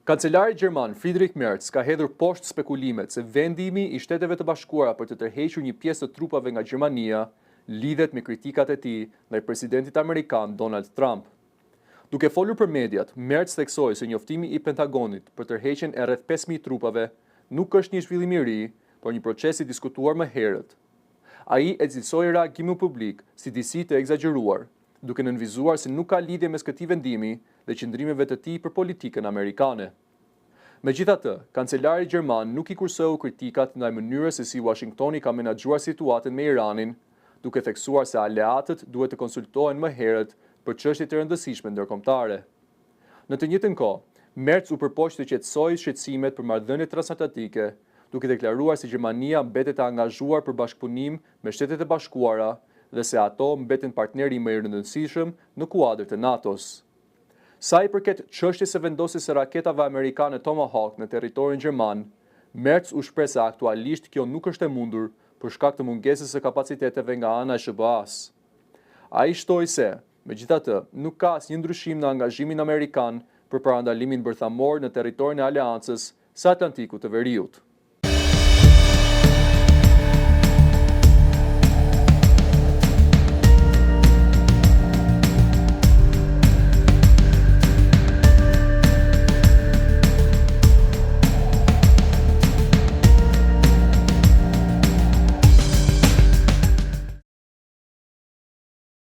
Kancelari Gjerman Friedrich Merz ka hedhur poshtë spekulimet se vendimi i Shteteve të Bashkuara për të tërhequr një pjesë të trupave nga Gjermania lidhet me kritikat e tij ndaj presidentit amerikan Donald Trump. Duke folur për mediat, Merz theksoi se njoftimi i Pentagonit për tërheqjen e rreth 5000 trupave nuk është një zhvillim i ri, por një proces i diskutuar më herët. Ai e cilësoi reagimin publik si disi të egzageruar, duke nënvizuar se nuk ka lidhje mes këtij vendimi dhe qëndrimeve të tij për politikën amerikane. Megjithatë, kancelari gjerman nuk i kurseu kritikat ndaj mënyrës se si Washingtoni ka menaxhuar situatën me Iranin, duke theksuar se aleatët duhet të konsultohen më herët për çështje të rëndësishme ndërkombëtare. Në të njëjtën kohë, Merz u përpoq të qetësojë shqetësimet për marrëdhëniet transatlantike, duke deklaruar se Gjermania mbetet e angazhuar për bashkëpunim me Shtetet e Bashkuara dhe se ato mbeten partneri më i rëndësishëm në kuadër të NATO-s. Sa i përket çështjes së vendosjes së raketave amerikane Tomahawk në territorin gjerman, Merz u shpreh se aktualisht kjo nuk është e mundur për shkak të mungesës së kapaciteteve nga ana e SBA-s. Ai shtoi se, megjithatë, nuk ka asnjë ndryshim në angazhimin amerikan për parandalimin bërthamor në territorin e aleancës së Atlantikut të Veriut.